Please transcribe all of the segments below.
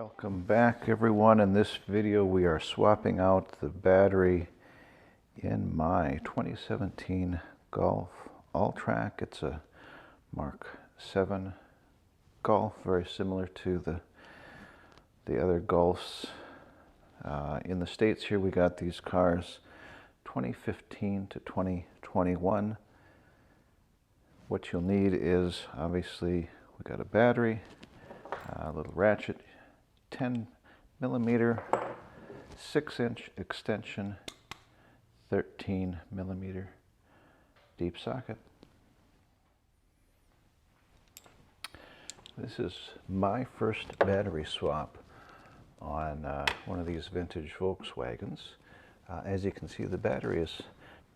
Welcome back, everyone. In this video we are swapping out the battery in my 2017 Golf Alltrack. It's a Mark 7 Golf, very similar to the other Golfs. In the States here we got these cars 2015 to 2021. What you'll need is, obviously, we got a battery, a little ratchet, 10 millimeter, 6-inch extension, 13 millimeter deep socket. This is my first battery swap on one of these vintage Volkswagens. As you can see, the battery is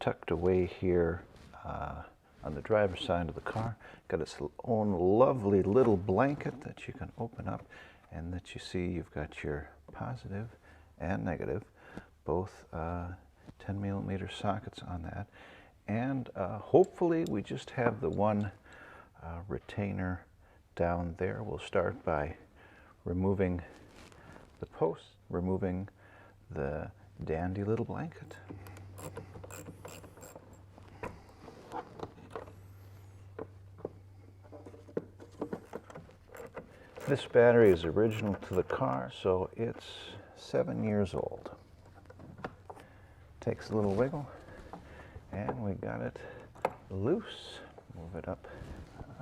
tucked away here on the driver's side of the car. Got its own lovely little blanket that you can open up, and that you see you've got your positive and negative, both 10 millimeter sockets on that. And hopefully we just have the one retainer down there. We'll start by removing the post, removing the dandy little blanket. This battery is original to the car, so it's 7 years old. Takes a little wiggle, and we got it loose. Move it up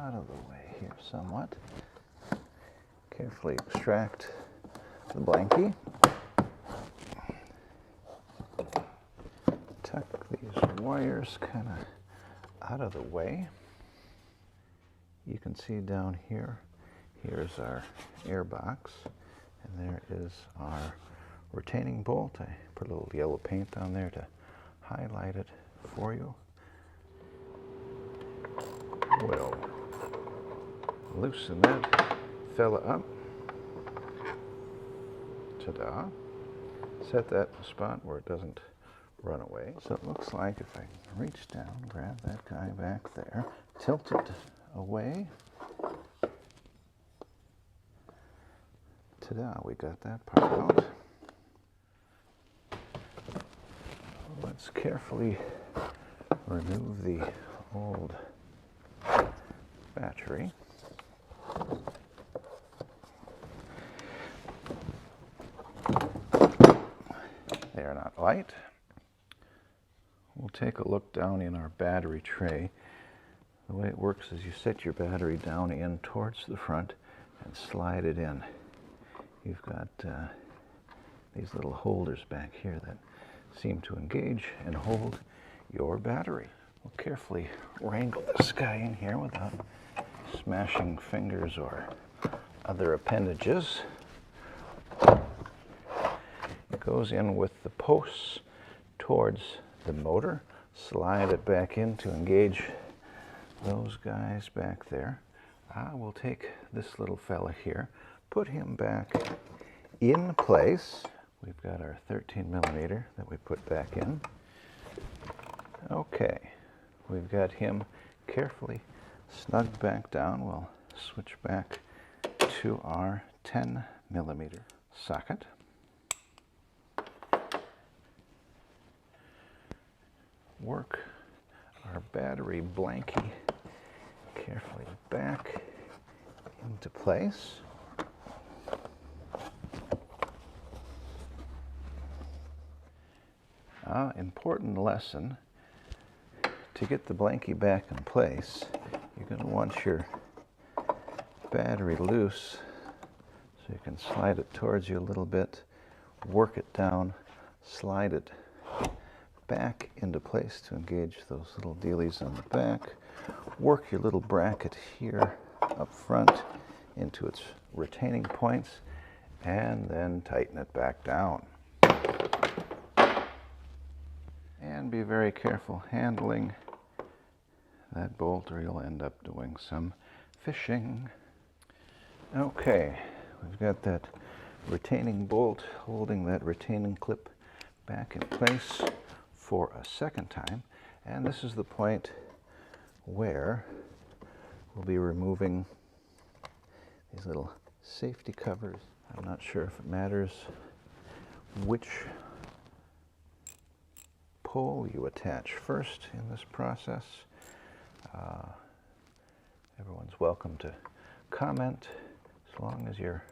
out of the way here somewhat. Carefully extract the blankie. Tuck these wires kind of out of the way. You can see down here, here's our air box, and there is our retaining bolt. I put a little yellow paint on there to highlight it for you. We'll loosen that fella up. Ta-da. Set that in a spot where it doesn't run away. So it looks like if I reach down, grab that guy back there, tilt it away. Ta-da, we got that part out. Let's carefully remove the old battery. They are not light. We'll take a look down in our battery tray. The way it works is you set your battery down in towards the front and slide it in. You've got these little holders back here that seem to engage and hold your battery. We'll carefully wrangle this guy in here without smashing fingers or other appendages. It goes in with the posts towards the motor. Slide it back in to engage those guys back there. We'll take this little fella here, put him back in place. We've got our 13 millimeter that we put back in. Okay, we've got him carefully snugged back down. We'll switch back to our 10 millimeter socket. Work our battery blankie carefully back into place. Important lesson: to get the blankie back in place, you're going to want your battery loose so you can slide it towards you a little bit, work it down, slide it back into place to engage those little dealies on the back, work your little bracket here up front into its retaining points, and then tighten it back down. And be very careful handling that bolt, or you'll end up doing some fishing. Okay, we've got that retaining bolt holding that retaining clip back in place for a second time, and this is the point where we'll be removing these little safety covers I'm not sure if it matters which pole you attach first in this process. Everyone's welcome to comment as long as you're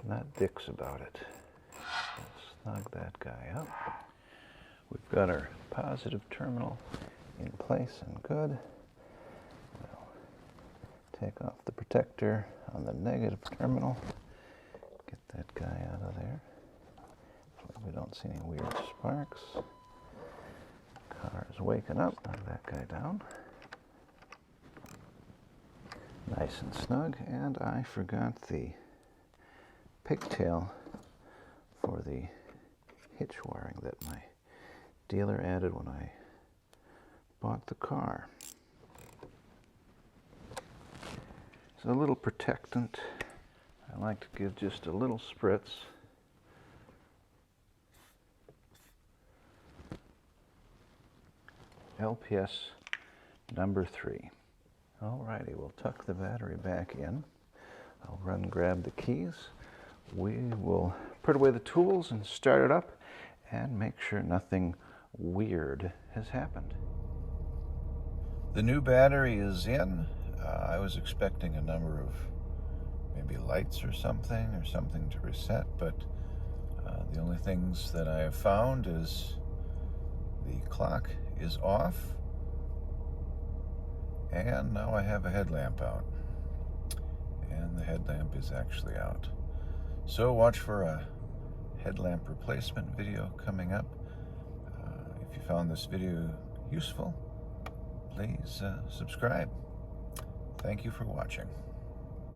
not dicks about it. We'll snug that guy up. We've got our positive terminal in place and good. We'll take off the protector on the negative terminal. Get that guy out of there. So we don't see any weird sparks. Car is waking up. Knock that guy down. Nice and snug. And I forgot the pigtail for the hitch wiring that my dealer added when I bought the car. It's a little protectant. I like to give just a little spritz. LPS number 3. Alrighty, we'll tuck the battery back in. I'll run grab the keys. We will put away the tools and start it up and make sure nothing weird has happened. The new battery is in. I was expecting a number of maybe lights or something to reset, but the only things that I have found is the clock is off, and now I have a headlamp out, and the headlamp is actually out. So watch for a headlamp replacement video coming up. If you found this video useful, please subscribe. Thank you for watching.